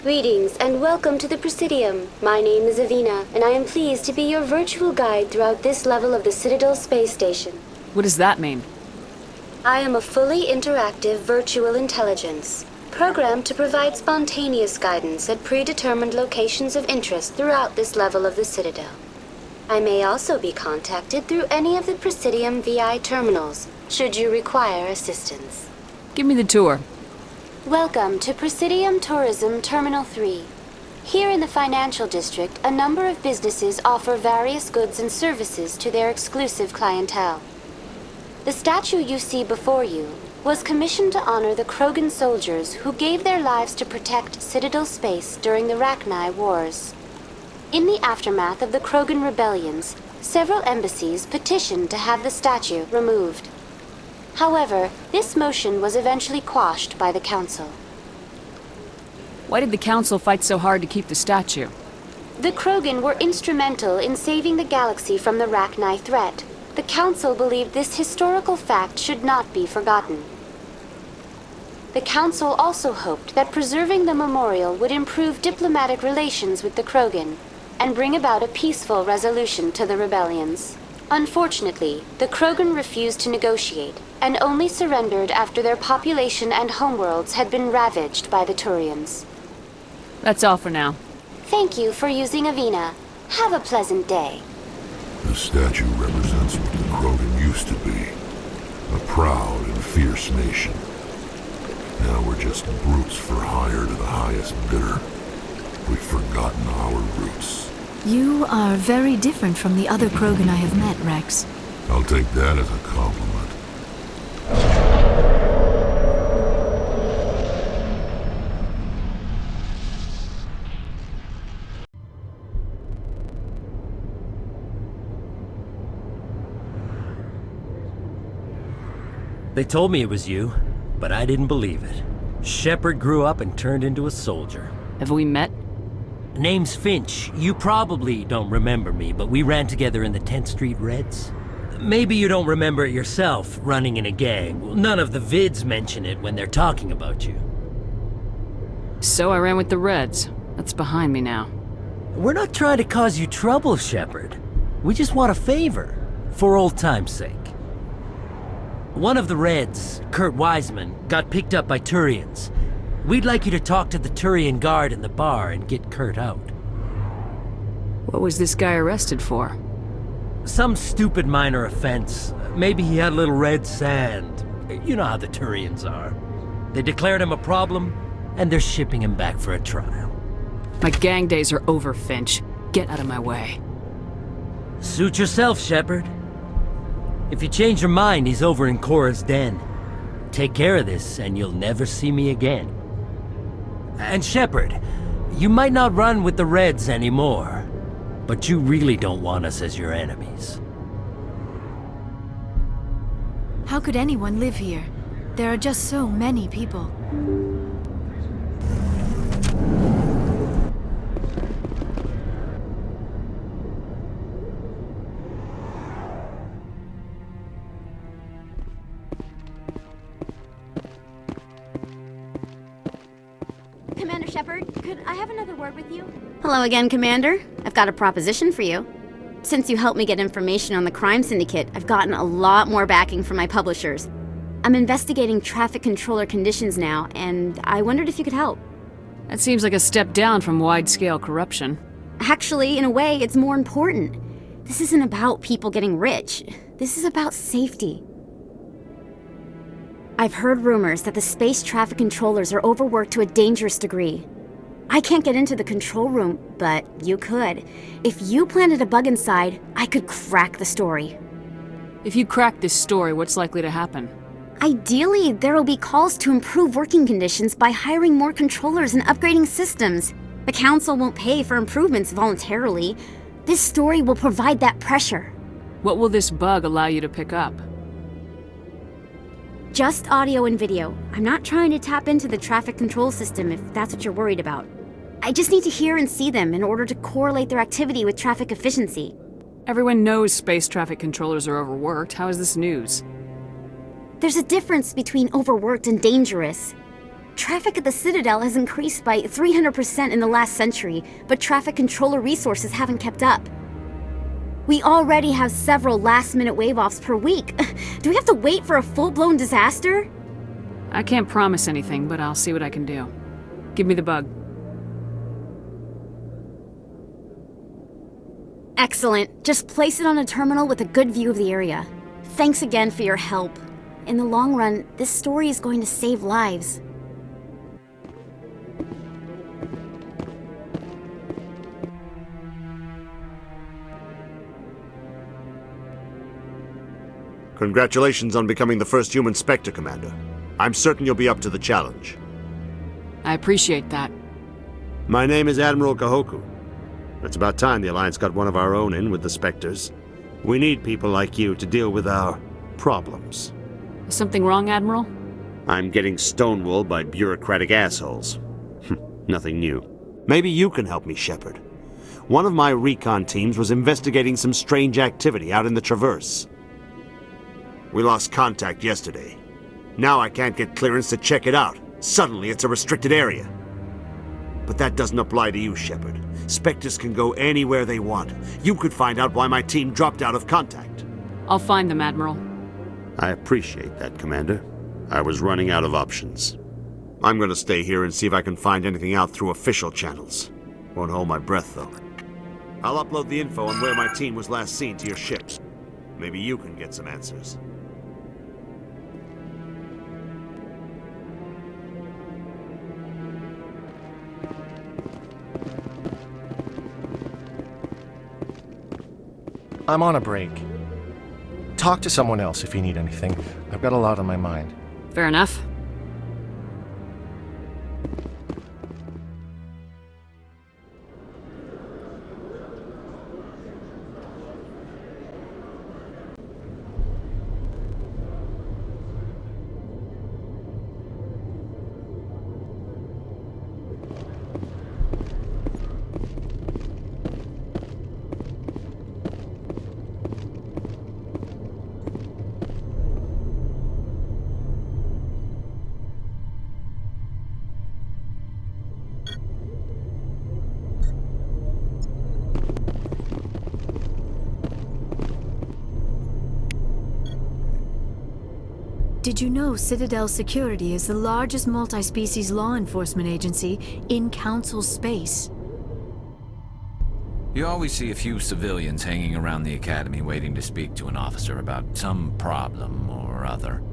Greetings and welcome to the Presidium. My name is Avena, and I am pleased to be your virtual guide throughout this level of the Citadel space station. What does that mean? I am a fully interactive virtual intelligence, programmed to provide spontaneous guidance at predetermined locations of interest throughout this level of the Citadel. I may also be contacted through any of the Presidium VI terminals, should you require assistance. Give me the tour. Welcome to Presidium Tourism Terminal 3. Here in the financial district, a number of businesses offer various goods and services to their exclusive clientele. The statue you see before you was commissioned to honor the Krogan soldiers who gave their lives to protect Citadel space during the Rachni Wars. In the aftermath of the Krogan rebellions, several embassies petitioned to have the statue removed. However, this motion was eventually quashed by the Council. Why did the Council fight so hard to keep the statue? The Krogan were instrumental in saving the galaxy from the Rachni threat. The Council believed this historical fact should not be forgotten. The Council also hoped that preserving the memorial would improve diplomatic relations with the Krogan and bring about a peaceful resolution to the rebellions. Unfortunately, the Krogan refused to negotiate and only surrendered after their population and homeworlds had been ravaged by the Turians. That's all for now. Thank you for using Avena. Have a pleasant day. The statue represents what the Krogan used to be. A proud and fierce nation. Now we're just brutes for hire to the highest bidder. We've forgotten our roots. You are very different from the other Krogan I have met, Rex. I'll take that as a compliment. They told me it was you, but I didn't believe it. Shepard grew up and turned into a soldier. Have we met? Name's Finch. You probably don't remember me, but we ran together in the 10th Street Reds. Maybe you don't remember it yourself, running in a gang. Well, none of the vids mention it when they're talking about you. So I ran with the Reds. That's behind me now. We're not trying to cause you trouble, Shepard. We just want a favor, for old time's sake. One of the Reds, Kurt Wiseman, got picked up by Turians. We'd like you to talk to the Turian guard in the bar and get Kurt out. What was this guy arrested for? Some stupid minor offense. Maybe he had a little red sand. You know how the Turians are. They declared him a problem, and they're shipping him back for a trial. My gang days are over, Finch. Get out of my way. Suit yourself, Shepard. If you change your mind, he's over in Cora's den. Take care of this, and you'll never see me again. And Shepard, you might not run with the Reds anymore, but you really don't want us as your enemies. How could anyone live here? There are just so many people. Commander Shepard, could I have another word with you? Hello again, Commander. I've got a proposition for you. Since you helped me get information on the crime syndicate, I've gotten a lot more backing from my publishers. I'm investigating traffic controller conditions now, and I wondered if you could help. That seems like a step down from wide-scale corruption. Actually, in a way, it's more important. This isn't about people getting rich. This is about safety. I've heard rumors that the space traffic controllers are overworked to a dangerous degree. I can't get into the control room, but you could. If you planted a bug inside, I could crack the story. If you crack this story, what's likely to happen? Ideally, there will be calls to improve working conditions by hiring more controllers and upgrading systems. The Council won't pay for improvements voluntarily. This story will provide that pressure. What will this bug allow you to pick up? Just audio and video. I'm not trying to tap into the traffic control system if that's what you're worried about. I just need to hear and see them in order to correlate their activity with traffic efficiency. Everyone knows space traffic controllers are overworked. How is this news? There's a difference between overworked and dangerous. Traffic at the Citadel has increased by 300% in the last century, but traffic controller resources haven't kept up. We already have several last-minute wave-offs per week. Do we have to wait for a full-blown disaster? I can't promise anything, but I'll see what I can do. Give me the bug. Excellent. Just place it on a terminal with a good view of the area. Thanks again for your help. In the long run, this story is going to save lives. Congratulations on becoming the first human Spectre, Commander. I'm certain you'll be up to the challenge. I appreciate that. My name is Admiral Kahoku. It's about time the Alliance got one of our own in with the Spectres. We need people like you to deal with our problems. Is something wrong, Admiral? I'm getting stonewalled by bureaucratic assholes. Nothing new. Maybe you can help me, Shepard. One of my recon teams was investigating some strange activity out in the Traverse. We lost contact yesterday. Now I can't get clearance to check it out. Suddenly it's a restricted area. But that doesn't apply to you, Shepard. Spectres can go anywhere they want. You could find out why my team dropped out of contact. I'll find them, Admiral. I appreciate that, Commander. I was running out of options. I'm gonna stay here and see if I can find anything out through official channels. Won't hold my breath, though. I'll upload the info on where my team was last seen to your ships. Maybe you can get some answers. I'm on a break. Talk to someone else if you need anything. I've got a lot on my mind. Fair enough. Did you know Citadel Security is the largest multi-species law enforcement agency in Council space? You always see a few civilians hanging around the Academy waiting to speak to an officer about some problem or other.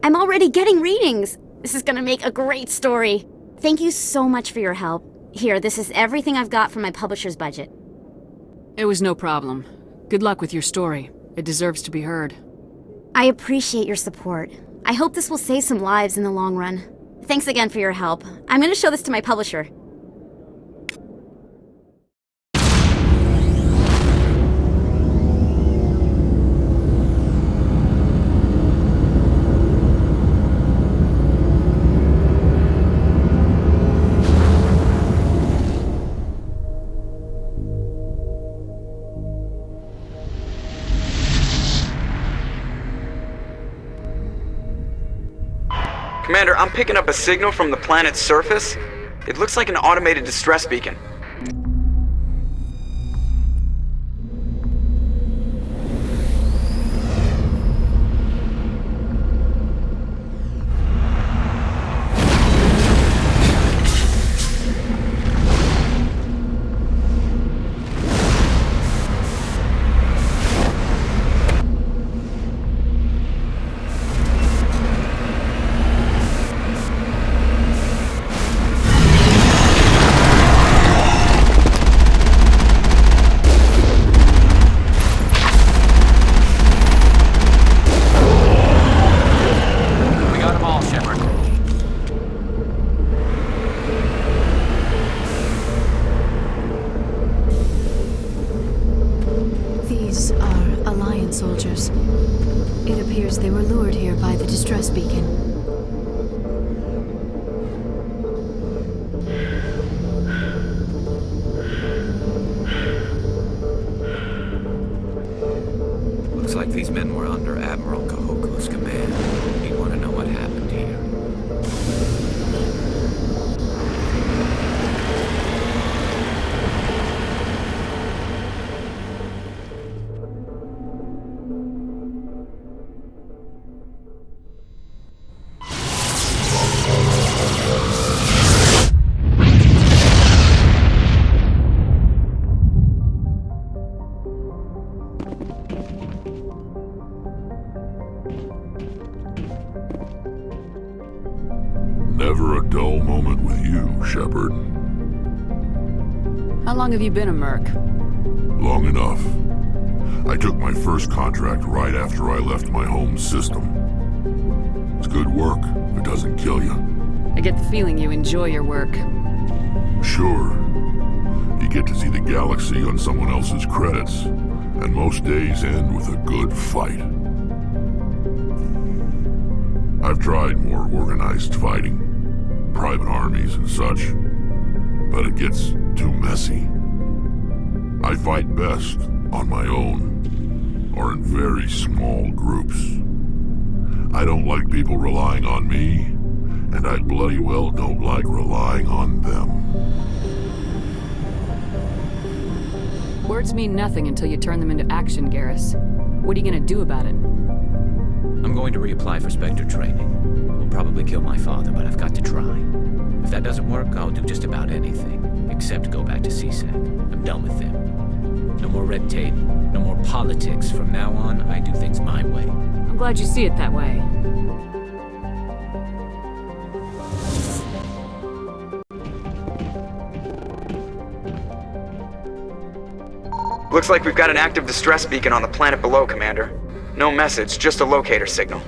I'm already getting readings! This is gonna make a great story. Thank you so much for your help. Here, this is everything I've got from my publisher's budget. It was no problem. Good luck with your story. It deserves to be heard. I appreciate your support. I hope this will save some lives in the long run. Thanks again for your help. I'm gonna show this to my publisher. Commander, I'm picking up a signal from the planet's surface. It looks like an automated distress beacon. Soldiers. It appears they were lured here by the distress beacon. Looks like these men were under Admiral Kahoku's command. He'd want to know what happened. Never a dull moment with you, Shepard. How long have you been a merc? Long enough. I took my first contract right after I left my home system. It's good work if it doesn't kill you. I get the feeling you enjoy your work. Sure. You get to see the galaxy on someone else's credits, and most days end with a good fight. I've tried more organized fighting, private armies and such, but it gets too messy. I fight best on my own, or in very small groups. I don't like people relying on me, and I bloody well don't like relying on them. Words mean nothing until you turn them into action, Garris. What are you gonna do about it? I'm going to reapply for Spectre training. It will probably kill my father, but I've got to try. If that doesn't work, I'll do just about anything, except go back to CSEC. I'm done with them. No more red tape, no more politics. From now on, I do things my way. I'm glad you see it that way. Looks like we've got an active distress beacon on the planet below, Commander. No message, just a locator signal.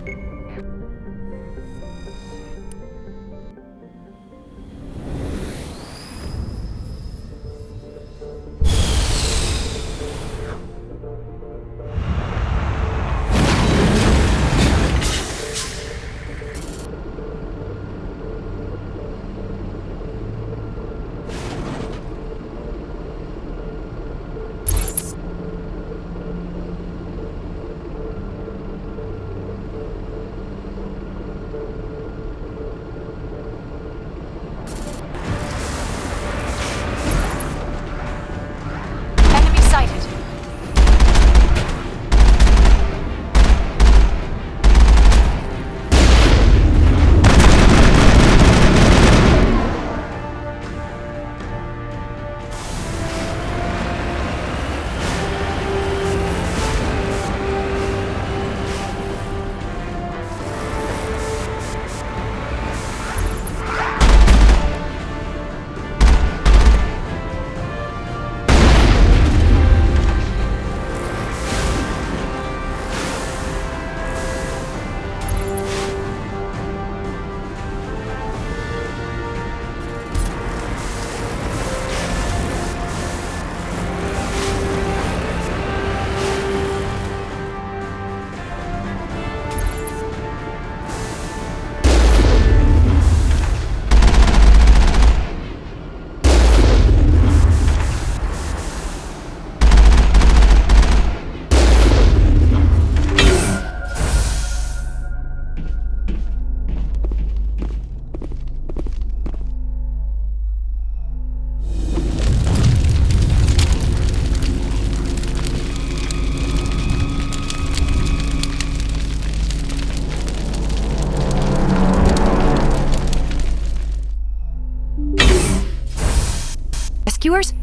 Rescuers?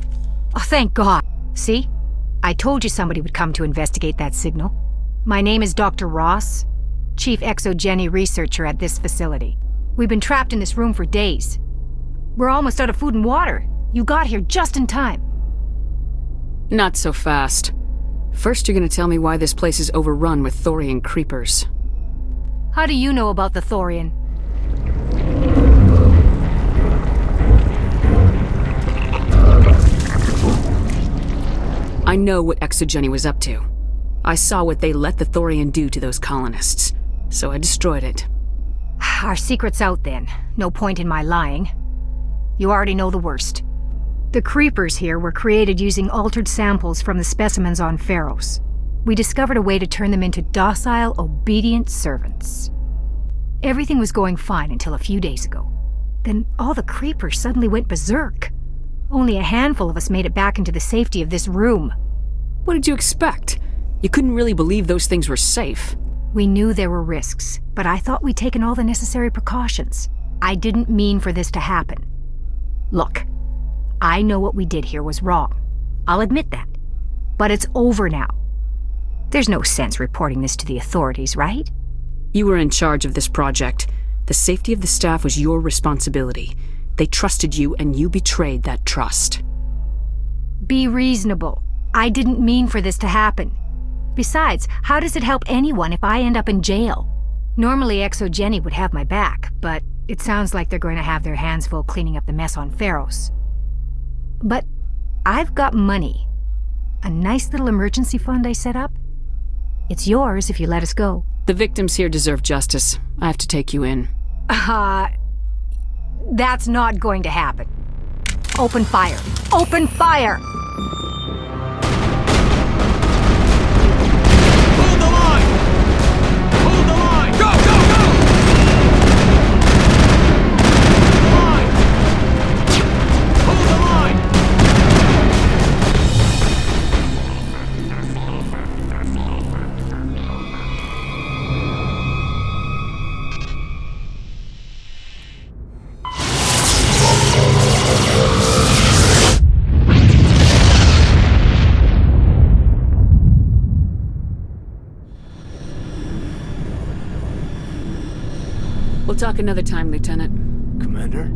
Oh, thank God. See? I told you somebody would come to investigate that signal. My name is Dr. Ross, Chief Exogeny Researcher at this facility. We've been trapped in this room for days. We're almost out of food and water. You got here just in time. Not so fast. First, you're gonna tell me why this place is overrun with Thorian creepers. How do you know about the Thorian? I know what Exogeny was up to. I saw what they let the Thorian do to those colonists, so I destroyed it. Our secret's out then. No point in my lying. You already know the worst. The creepers here were created using altered samples from the specimens on Pharos. We discovered a way to turn them into docile, obedient servants. Everything was going fine until a few days ago. Then all the creepers suddenly went berserk. Only a handful of us made it back into the safety of this room. What did you expect? You couldn't really believe those things were safe. We knew there were risks, but I thought we'd taken all the necessary precautions. I didn't mean for this to happen. Look, I know what we did here was wrong. I'll admit that. But it's over now. There's no sense reporting this to the authorities, right? You were in charge of this project. The safety of the staff was your responsibility. They trusted you, and you betrayed that trust. Be reasonable. I didn't mean for this to happen. Besides, how does it help anyone if I end up in jail? Normally Exogeny would have my back, but it sounds like they're going to have their hands full cleaning up the mess on Pharos. But I've got money. A nice little emergency fund I set up. It's yours if you let us go. The victims here deserve justice. I have to take you in. That's not going to happen. Open fire. Open fire! Hold the line! Hold the line! Go, go, go! Line! Hold the line! We'll talk another time, Lieutenant. Commander?